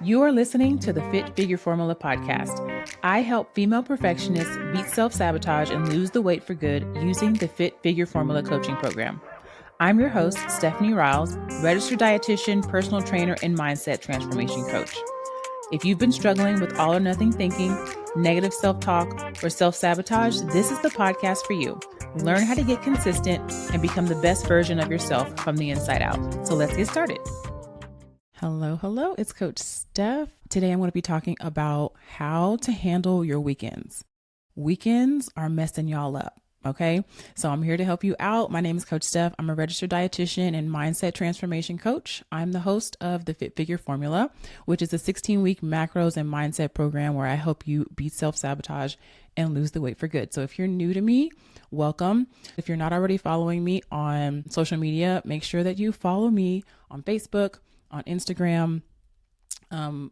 You are listening to the Fit Figure Formula podcast. I help female perfectionists beat self-sabotage and lose the weight for good using the Fit Figure Formula coaching program. I'm your host, Stephanie Riles, registered dietitian, personal trainer, and mindset transformation coach. If you've been struggling with all or nothing thinking, negative self-talk, or self-sabotage, this is the podcast for you. Learn how to get consistent and become the best version of yourself from the inside out. So let's get started. Hello, it's Coach Steph. Today I'm going to be talking about how to handle your weekends. Weekends are messing y'all up, okay? So I'm here to help you out. My name is Coach Steph. I'm a registered dietitian and mindset transformation coach. I'm the host of the Fit Figure Formula, which is a 16-week macros and mindset program where I help you beat self-sabotage and lose the weight for good. So if you're new to me, welcome. If you're not already following me on social media, make sure that you follow me on Facebook, on Instagram,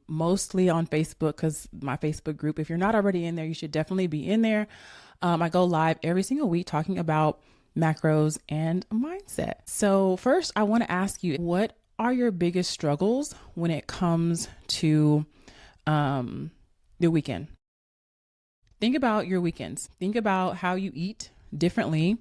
mostly on Facebook, because my Facebook group, if you're not already in there, you should definitely be in there. I go live every single week talking about macros and mindset. So first, I want to ask you, what are your biggest struggles when it comes to the weekend? Think about your weekends. Think about how you eat differently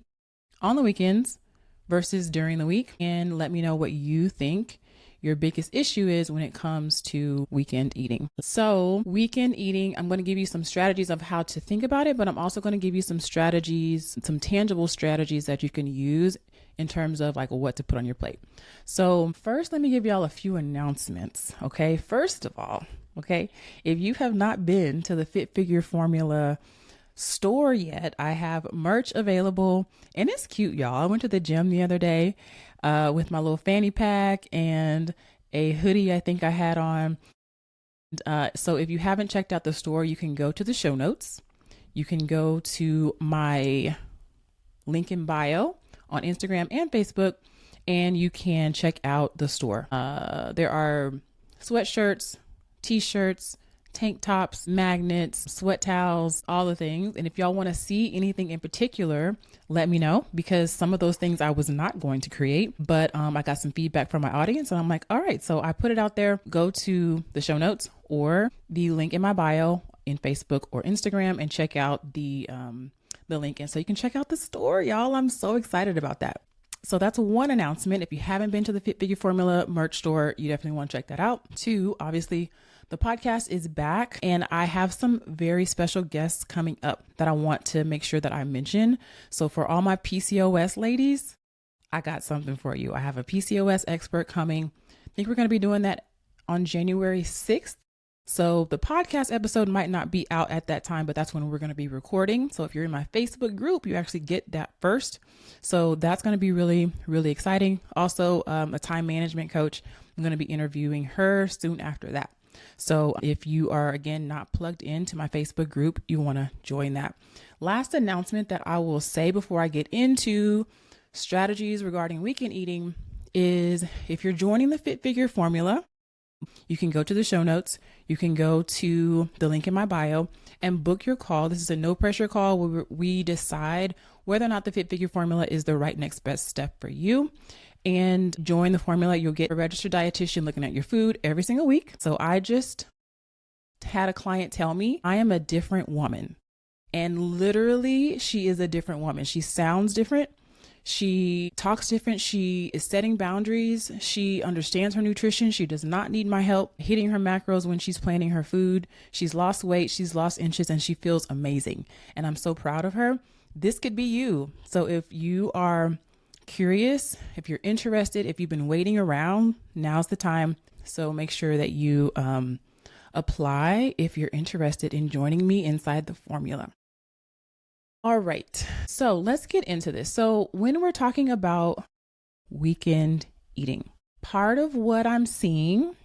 on the weekends versus during the week, and let me know what you think your biggest issue is when it comes to weekend eating. So weekend eating, I'm going to give you some strategies of how to think about it, but I'm also going to give you some strategies, some tangible strategies that you can use in terms of like what to put on your plate. So first, let me give y'all a few announcements. Okay. First of all, okay, if you have not been to the Fit Figure Formula store yet, I have merch available and it's cute, y'all. I went to the gym the other day with my little fanny pack and a hoodie I think I had on. So if you haven't checked out the store, you can go to the show notes. You can go to my link in bio on Instagram and Facebook, and you can check out the store. There are sweatshirts, t-shirts, tank tops, magnets, sweat towels, all the things. And if y'all want to see anything in particular, let me know, because some of those things I was not going to create, but I got some feedback from my audience and I'm like, all right, so I put it out there. Go to the show notes or the link in my bio in Facebook or Instagram and check out the link. And so you can check out the store, y'all. I'm so excited about that. So that's one announcement. If you haven't been to the Fit Figure Formula merch store, you definitely want to check that out. Two, obviously, the podcast is back and I have some very special guests coming up that I want to make sure that I mention. So for all my PCOS ladies, I got something for you. I have a PCOS expert coming. I think we're going to be doing that on January 6th. So the podcast episode might not be out at that time, but that's when we're going to be recording. So if you're in my Facebook group, you actually get that first. So that's going to be really, really exciting. Also, a time management coach. I'm going to be interviewing her soon after that. So if you are, again, not plugged into my Facebook group, you want to join that. Last announcement that I will say before I get into strategies regarding weekend eating is if you're joining the Fit Figure Formula, you can go to the show notes. You can go to the link in my bio and book your call. This is a no pressure call where we decide whether or not the Fit Figure Formula is the right next best step for you. And join the formula. You'll get a registered dietitian looking at your food every single week. So I just had a client tell me I am a different woman. And literally, she is a different woman. She sounds different. She talks different. She is setting boundaries. She understands her nutrition. She does not need my help hitting her macros when she's planning her food. She's lost weight. She's lost inches and she feels amazing. And I'm so proud of her. This could be you. So if you are curious, if you're interested, if you've been waiting around, now's the time. So make sure that you apply if you're interested in joining me inside the formula. All right, so let's get into this. So when we're talking about weekend eating, part of what I'm seeing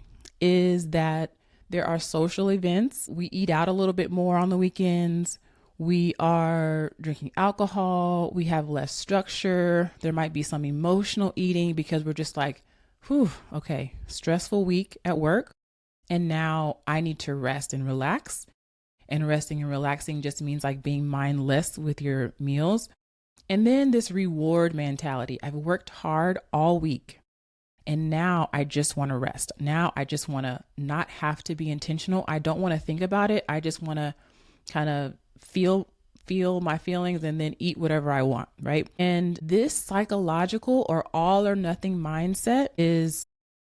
is that there are social events. We eat out a little bit more on the weekends. We are drinking alcohol. We have less structure. There might be some emotional eating because we're just like, whew, okay, stressful week at work. And now I need to rest and relax. And resting and relaxing just means like being mindless with your meals. And then this reward mentality. I've worked hard all week And now I just want to rest. Now I just want to not have to be intentional. I don't want to think about it. I just want to kind of feel my feelings and then eat whatever I want, right? And this psychological or all or nothing mindset is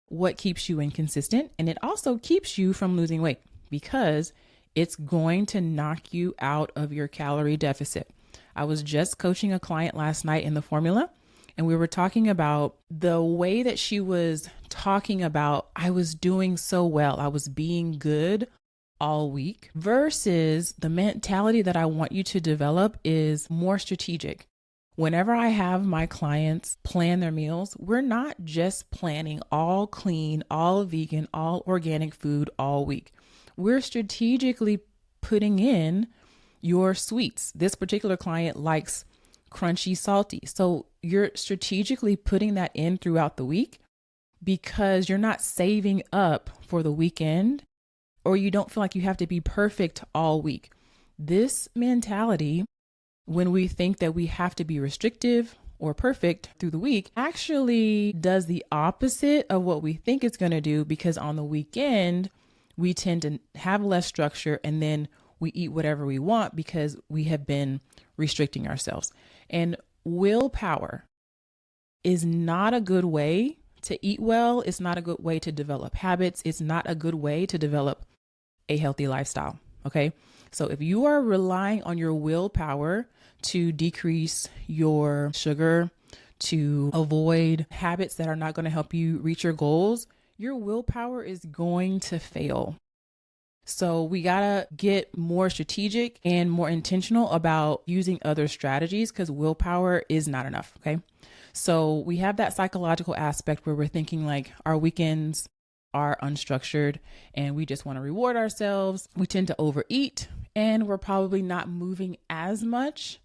what keeps you inconsistent. And it also keeps you from losing weight because it's going to knock you out of your calorie deficit. I was just coaching a client last night in the formula, and we were talking about the way that she was talking about, I was doing so well, I was being good all week, versus the mentality that I want you to develop is more strategic. Whenever I have my clients plan their meals, we're not just planning all clean, all vegan, all organic food all week. We're strategically putting in your sweets. This particular client likes crunchy, salty. So you're strategically putting that in throughout the week because you're not saving up for the weekend, or you don't feel like you have to be perfect all week. This mentality, when we think that we have to be restrictive or perfect through the week, actually does the opposite of what we think it's going to do, because on the weekend, we tend to have less structure and then we eat whatever we want because we have been restricting ourselves. And willpower is not a good way to eat well. It's not a good way to develop habits. It's not a good way to develop a healthy lifestyle. Okay. So if you are relying on your willpower to decrease your sugar, to avoid habits that are not going to help you reach your goals, your willpower is going to fail. So we got to get more strategic and more intentional about using other strategies, because willpower is not enough. Okay. So we have that psychological aspect where we're thinking like our weekends are unstructured and we just want to reward ourselves. We tend to overeat and we're probably not moving as much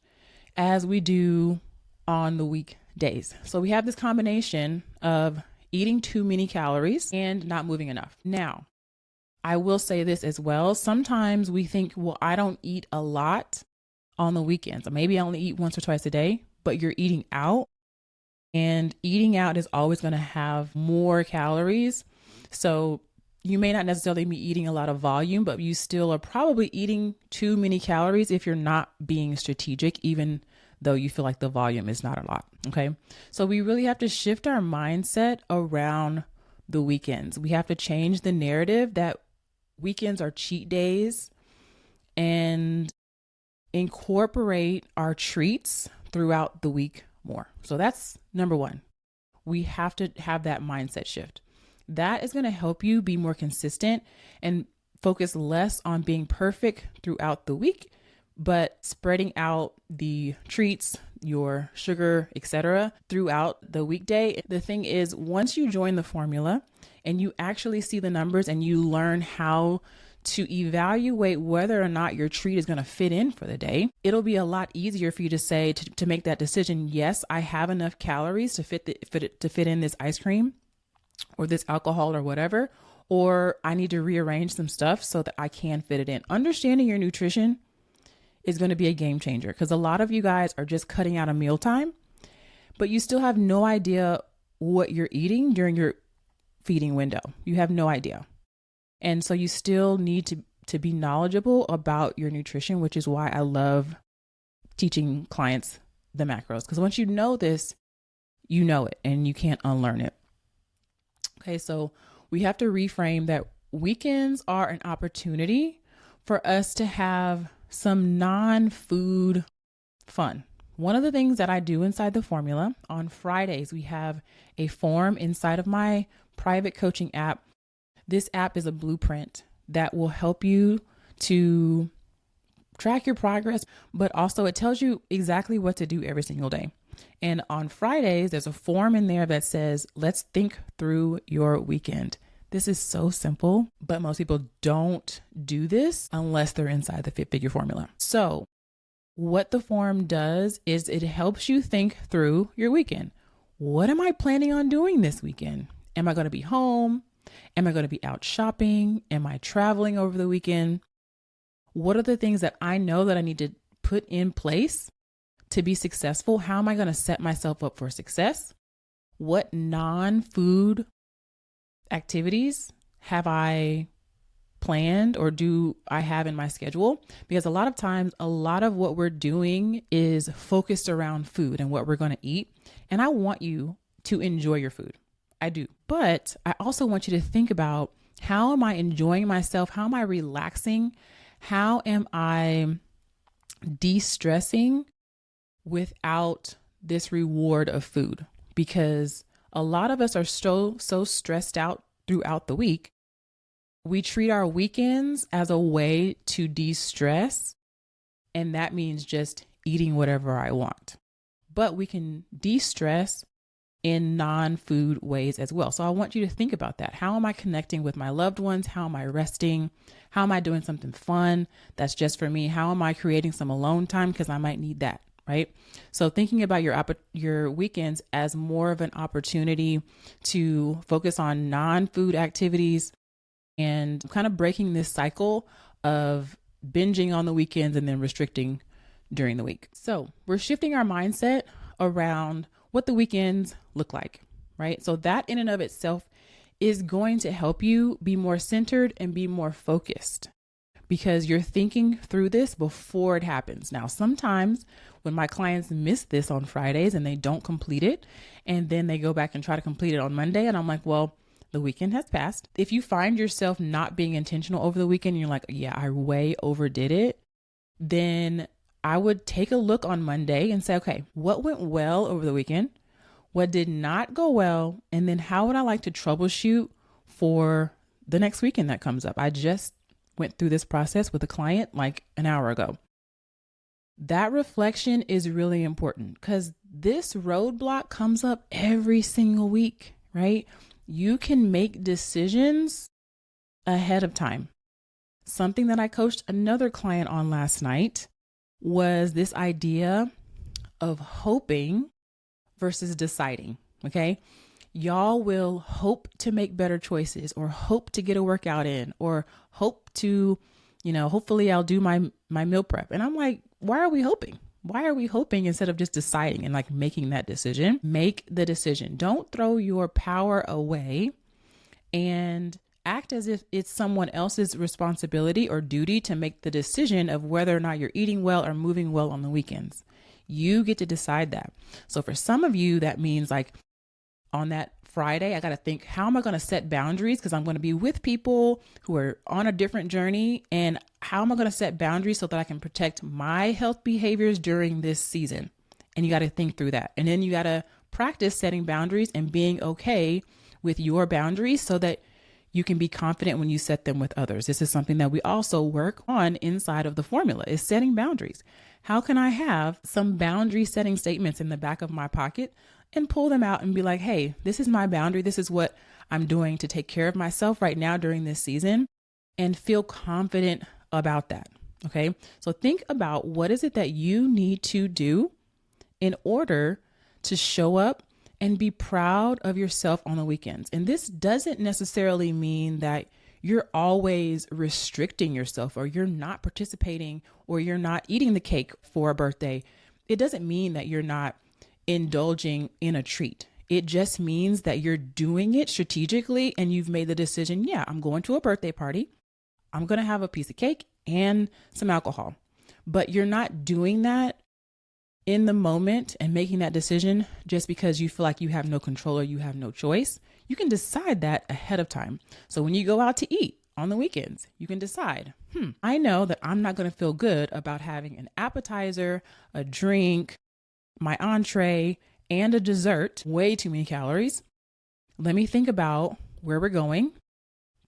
as we do on the weekdays. So we have this combination of eating too many calories and not moving enough. Now, I will say this as well. Sometimes we think, well, I don't eat a lot on the weekends. Maybe I only eat once or twice a day, but you're eating out, and eating out is always going to have more calories. So you may not necessarily be eating a lot of volume, but you still are probably eating too many calories if you're not being strategic, even though you feel like the volume is not a lot. Okay. So we really have to shift our mindset around the weekends. We have to change the narrative that weekends are cheat days and incorporate our treats throughout the week more. So that's number one. We have to have that mindset shift. That is going to help you be more consistent and focus less on being perfect throughout the week, but spreading out the treats, your sugar, etc., throughout the weekday. The thing is, once you join the formula and you actually see the numbers and you learn how to evaluate whether or not your treat is going to fit in for the day, it'll be a lot easier for you to say, to make that decision. Yes, I have enough calories to fit in this ice cream or this alcohol or whatever, or I need to rearrange some stuff so that I can fit it in. Understanding your nutrition is going to be a game changer, because a lot of you guys are just cutting out a mealtime, but you still have no idea what you're eating during your feeding window. You have no idea. And so you still need to be knowledgeable about your nutrition, which is why I love teaching clients the macros, because once you know this, you know it and you can't unlearn it. Okay, so we have to reframe that weekends are an opportunity for us to have some non-food fun. One of the things that I do inside the formula, on Fridays, we have a form inside of my private coaching app. This app is a blueprint that will help you to track your progress, but also it tells you exactly what to do every single day. And on Fridays, there's a form in there that says, let's think through your weekend. This is so simple, but most people don't do this unless they're inside the Fit Figure formula. So what the form does is it helps you think through your weekend. What am I planning on doing this weekend? Am I going to be home? Am I going to be out shopping? Am I traveling over the weekend? What are the things that I know that I need to put in place to be successful? How am I going to set myself up for success? what non-food activities have I planned or do I have in my schedule? Because a lot of times, a lot of what we're doing is focused around food and what we're going to eat. And I want you to enjoy your food. I do. But I also want you to think about, how am I enjoying myself? How am I relaxing? How am I de-stressing without this reward of food? Because a lot of us are so stressed out throughout the week. We treat our weekends as a way to de-stress, and that means just eating whatever I want. But we can de-stress in non-food ways as well. So I want you to think about that. How am I connecting with my loved ones? How am I resting? How am I doing something fun that's just for me? How am I creating some alone time? Because I might need that, right? So thinking about your weekends as more of an opportunity to focus on non-food activities and kind of breaking this cycle of binging on the weekends and then restricting during the week. So we're shifting our mindset around what the weekends look like, right? So that in and of itself is going to help you be more centered and be more focused, because you're thinking through this before it happens. Now, sometimes when my clients miss this on Fridays and they don't complete it, and then they go back and try to complete it on Monday, and I'm like, well, the weekend has passed. If you find yourself not being intentional over the weekend, and you're like, yeah, I way overdid it, then I would take a look on Monday and say, okay, what went well over the weekend? What did not go well? And then how would I like to troubleshoot for the next weekend that comes up? I just went through this process with a client like an hour ago. That reflection is really important, because this roadblock comes up every single week, right? You can make decisions ahead of time. Something that I coached another client on last night was this idea of hoping versus deciding. Okay. Y'all will hope to make better choices, or hope to get a workout in, or hope to, hopefully I'll do my meal prep. And I'm like, why are we hoping? Why are we hoping instead of just deciding and like making that decision? Make the decision. Don't throw your power away and act as if it's someone else's responsibility or duty to make the decision of whether or not you're eating well or moving well on the weekends. You get to decide that. So for some of you, that means like on that Friday, I got to think, how am I going to set boundaries? Because I'm going to be with people who are on a different journey. And how am I going to set boundaries so that I can protect my health behaviors during this season? And you got to think through that. And then you got to practice setting boundaries and being okay with your boundaries so that you can be confident when you set them with others. This is something that we also work on inside of the formula, is setting boundaries. How can I have some boundary setting statements in the back of my pocket and pull them out and be like, hey, this is my boundary. This is what I'm doing to take care of myself right now during this season, and feel confident about that. Okay. So think about, what is it that you need to do in order to show up and be proud of yourself on the weekends. And this doesn't necessarily mean that you're always restricting yourself, or you're not participating, or you're not eating the cake for a birthday. It doesn't mean that you're not indulging in a treat. It just means that you're doing it strategically, and you've made the decision, yeah, I'm going to a birthday party. I'm going to have a piece of cake and some alcohol. But you're not doing that in the moment and making that decision just because you feel like you have no control or you have no choice. You can decide that ahead of time. So when you go out to eat on the weekends, you can decide, I know that I'm not going to feel good about having an appetizer, a drink, my entree, and a dessert. Way too many calories. Let me think about where we're going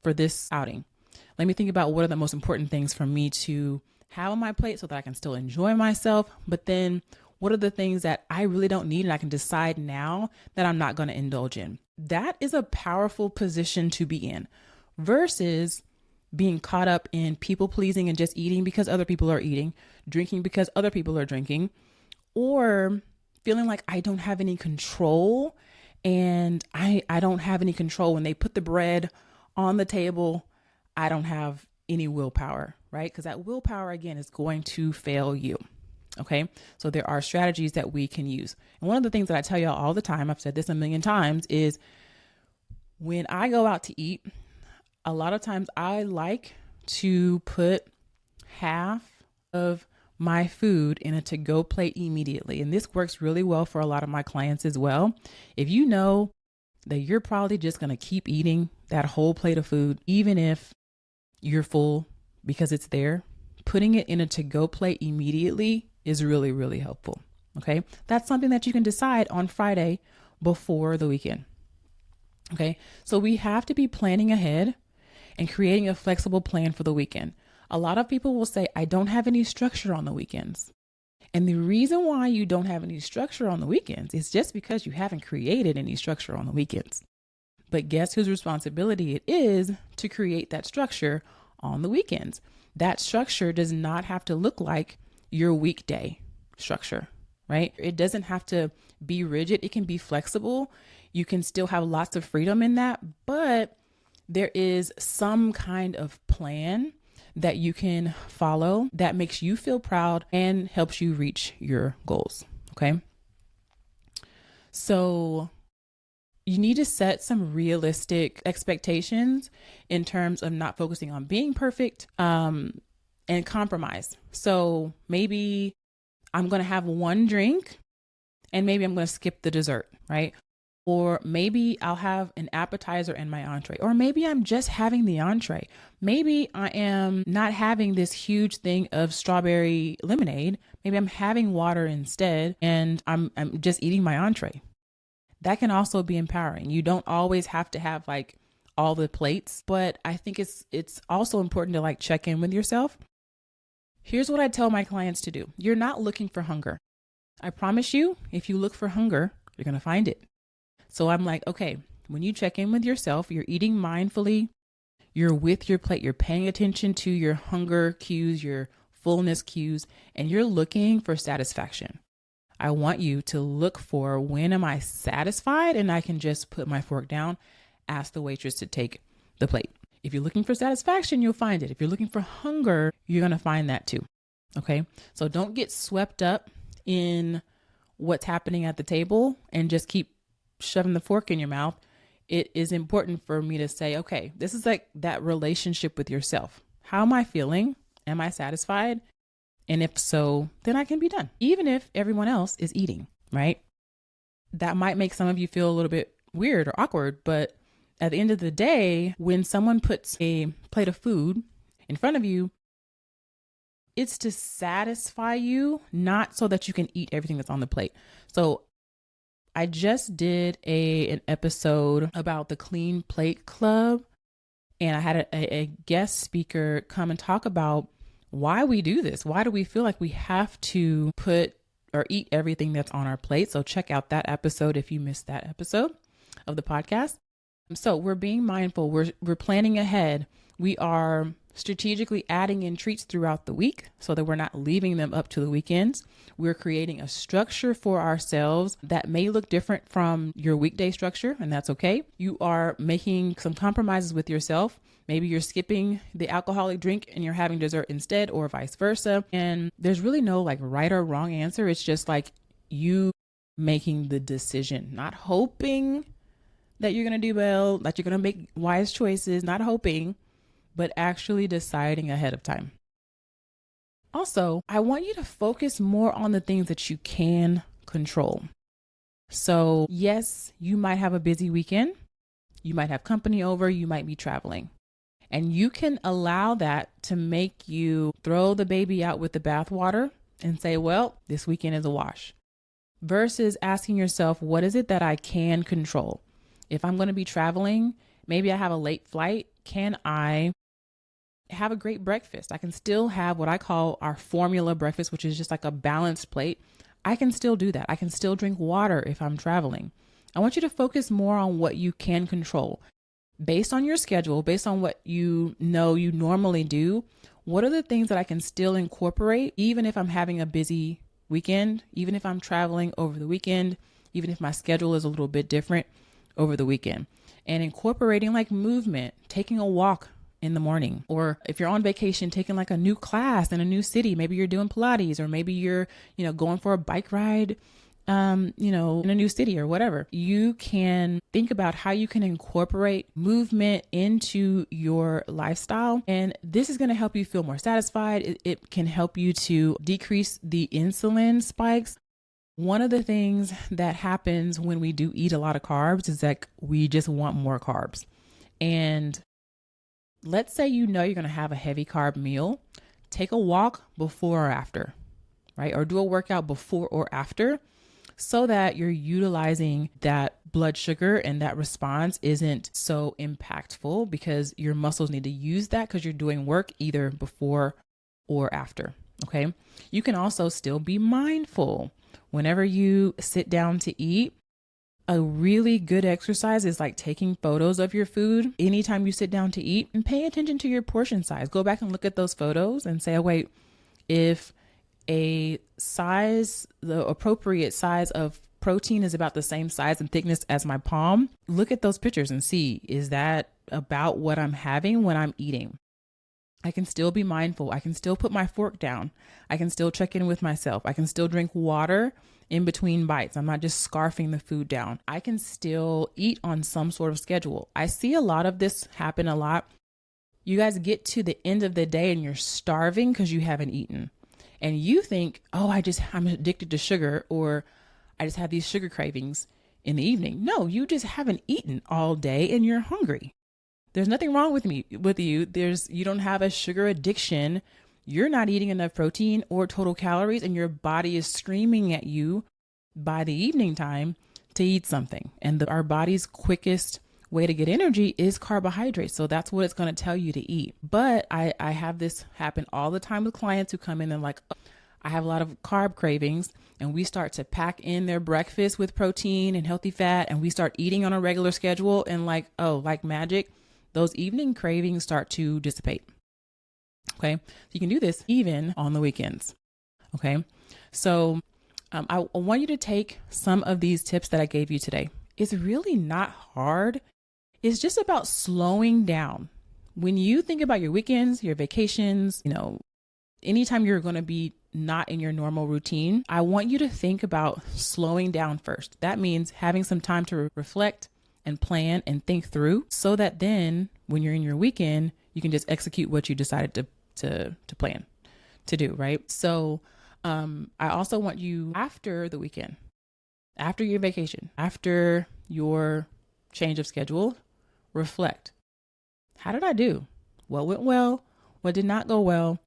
for this outing. Let me think about what are the most important things for me to have on my plate so that I can still enjoy myself. But then what are the things that I really don't need and I can decide now that I'm not going to indulge in? That is a powerful position to be in, versus being caught up in people pleasing and just eating because other people are eating, drinking because other people are drinking, or feeling like I don't have any control, and I don't have any control when they put the bread on the table. I don't have any willpower, right? Because that willpower, again, is going to fail you. Okay. So there are strategies that we can use. And one of the things that I tell y'all all the time, I've said this a million times, is when I go out to eat, a lot of times I like to put half of my food in a to-go plate immediately. And this works really well for a lot of my clients as well. If you know that you're probably just going to keep eating that whole plate of food, even if you're full because it's there, putting it in a to-go plate immediately is really, really helpful. Okay. That's something that you can decide on Friday before the weekend. Okay. So we have to be planning ahead and creating a flexible plan for the weekend. A lot of people will say, I don't have any structure on the weekends. And the reason why you don't have any structure on the weekends is just because you haven't created any structure on the weekends. But guess whose responsibility it is to create that structure on the weekends? That structure does not have to look like your weekday structure, right? It doesn't have to be rigid. It can be flexible. You can still have lots of freedom in that, but there is some kind of plan that you can follow that makes you feel proud and helps you reach your goals. Okay. So you need to set some realistic expectations in terms of not focusing on being perfect, and compromise. So maybe I'm going to have one drink and maybe I'm going to skip the dessert, right? Or maybe I'll have an appetizer and my entree, or maybe I'm just having the entree. Maybe I am not having this huge thing of strawberry lemonade. Maybe I'm having water instead and I'm just eating my entree. That can also be empowering. You don't always have to have like all the plates, but I think it's also important to like check in with yourself. Here's what I tell my clients to do. You're not looking for hunger. I promise you, if you look for hunger, you're going to find it. So I'm like, okay, when you check in with yourself, you're eating mindfully, you're with your plate, you're paying attention to your hunger cues, your fullness cues, and you're looking for satisfaction. I want you to look for, when am I satisfied and I can just put my fork down, ask the waitress to take the plate. If you're looking for satisfaction, you'll find it. If you're looking for hunger, you're going to find that too. Okay. So don't get swept up in what's happening at the table and just keep shoving the fork in your mouth. It is important for me to say, okay, this is like that relationship with yourself. How am I feeling? Am I satisfied? And if so, then I can be done. Even if everyone else is eating, right? That might make some of you feel a little bit weird or awkward, but at the end of the day, when someone puts a plate of food in front of you, it's to satisfy you, not so that you can eat everything that's on the plate. So I just did an episode about the Clean Plate Club, and I had a guest speaker come and talk about why we do this. Why do we feel like we have to put or eat everything that's on our plate? So check out that episode if you missed that episode of the podcast. So we're being mindful. We're planning ahead. We are strategically adding in treats throughout the week so that we're not leaving them up to the weekends. We're creating a structure for ourselves that may look different from your weekday structure, and that's okay. You are making some compromises with yourself. Maybe you're skipping the alcoholic drink and you're having dessert instead, or vice versa. And there's really no like right or wrong answer. It's just like you making the decision, not hoping that you're going to do well, that you're going to make wise choices, not hoping, but actually deciding ahead of time. Also, I want you to focus more on the things that you can control. So yes, you might have a busy weekend. You might have company over. You might be traveling. And you can allow that to make you throw the baby out with the bathwater and say, well, this weekend is a wash. Versus asking yourself, what is it that I can control? If I'm going to be traveling, maybe I have a late flight. Can I have a great breakfast? I can still have what I call our formula breakfast, which is just like a balanced plate. I can still do that. I can still drink water if I'm traveling. I want you to focus more on what you can control. Based on your schedule, based on what you know you normally do, what are the things that I can still incorporate, even if I'm having a busy weekend, even if I'm traveling over the weekend, even if my schedule is a little bit different over the weekend? And incorporating like movement, taking a walk in the morning. Or if you're on vacation, taking like a new class in a new city, maybe you're doing Pilates, or maybe you're, going for a bike ride, in a new city or whatever. You can think about how you can incorporate movement into your lifestyle. And this is going to help you feel more satisfied. It can help you to decrease the insulin spikes. One of the things that happens when we do eat a lot of carbs is that we just want more carbs. And let's say you're going to have a heavy carb meal. Take a walk before or after, right? Or do a workout before or after, so that you're utilizing that blood sugar and that response isn't so impactful, because your muscles need to use that because you're doing work either before or after. Okay. You can also still be mindful whenever you sit down to eat. A really good exercise is like taking photos of your food anytime you sit down to eat, and pay attention to your portion size. Go back and look at those photos and say, oh, wait, if the appropriate size of protein is about the same size and thickness as my palm, look at those pictures and see, is that about what I'm having when I'm eating? I can still be mindful. I can still put my fork down. I can still check in with myself. I can still drink water in between bites. I'm not just scarfing the food down. I can still eat on some sort of schedule. I see a lot of this happen a lot. You guys get to the end of the day and you're starving because you haven't eaten. And you think, oh, I'm addicted to sugar, or I just have these sugar cravings in the evening. No, you just haven't eaten all day and you're hungry. There's nothing wrong with you. You don't have a sugar addiction. You're not eating enough protein or total calories, and your body is screaming at you by the evening time to eat something. And our body's quickest way to get energy is carbohydrates. So that's what it's going to tell you to eat. But I have this happen all the time with clients who come in and like, oh, I have a lot of carb cravings, and we start to pack in their breakfast with protein and healthy fat, and we start eating on a regular schedule, and like magic, those evening cravings start to dissipate. Okay. So you can do this even on the weekends. Okay. So I want you to take some of these tips that I gave you today. It's really not hard. It's just about slowing down. When you think about your weekends, your vacations, anytime you're going to be not in your normal routine, I want you to think about slowing down first. That means having some time to reflect and plan and think through, so that then when you're in your weekend, you can just execute what you decided to plan to do, right? So I also want you, after the weekend, after your vacation, after your change of schedule, reflect. How did I do? What went well? What did not go well?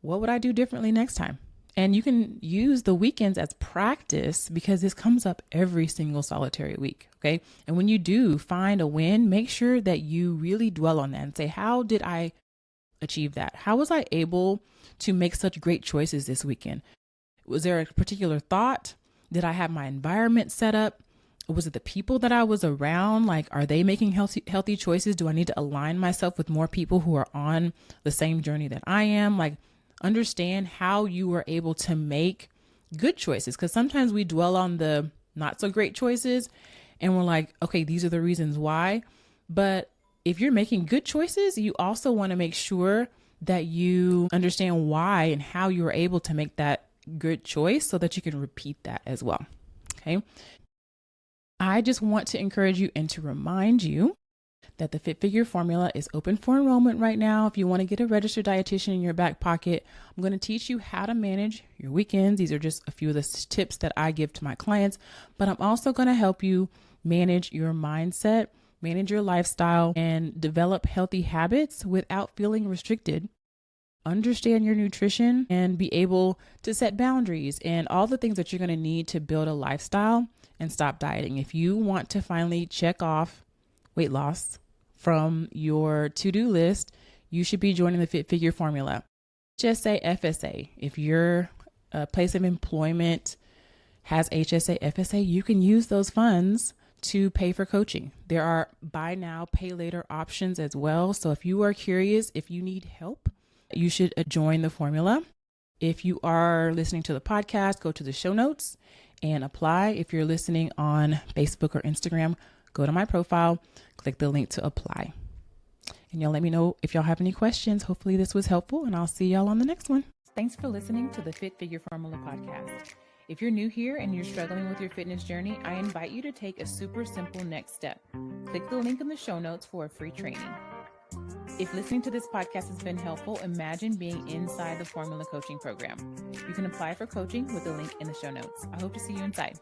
What would I do differently next time? And you can use the weekends as practice, because this comes up every single solitary week. Okay. And when you do find a win, make sure that you really dwell on that and say, how did I achieve that? How was I able to make such great choices this weekend? Was there a particular thought? Did I have my environment set up? Was it the people that I was around? Like, are they making healthy choices? Do I need to align myself with more people who are on the same journey that I am? Like, understand how you were able to make good choices. Because sometimes we dwell on the not so great choices and we're like, okay, these are the reasons why. But if you're making good choices, you also want to make sure that you understand why and how you were able to make that good choice, so that you can repeat that as well. Okay. I just want to encourage you and to remind you that the Fit Figure Formula is open for enrollment right now. If you want to get a registered dietitian in your back pocket, I'm going to teach you how to manage your weekends. These are just a few of the tips that I give to my clients, but I'm also going to help you manage your mindset, manage your lifestyle, and develop healthy habits without feeling restricted. Understand your nutrition and be able to set boundaries and all the things that you're going to need to build a lifestyle and stop dieting. If you want to finally check off weight loss from your to-do list, you should be joining the Fit Figure Formula. HSA FSA. If your place of employment has HSA FSA, you can use those funds to pay for coaching. There are buy now, pay later options as well. So if you are curious, if you need help, you should join the formula. If you are listening to the podcast, go to the show notes and apply. If you're listening on Facebook or Instagram, go to my profile, click the link to apply. And y'all let me know if y'all have any questions. Hopefully this was helpful, and I'll see y'all on the next one. Thanks for listening to the Fit Figure Formula podcast. If you're new here and you're struggling with your fitness journey, I invite you to take a super simple next step. Click the link in the show notes for a free training. If listening to this podcast has been helpful, imagine being inside the Formula Coaching Program. You can apply for coaching with the link in the show notes. I hope to see you inside.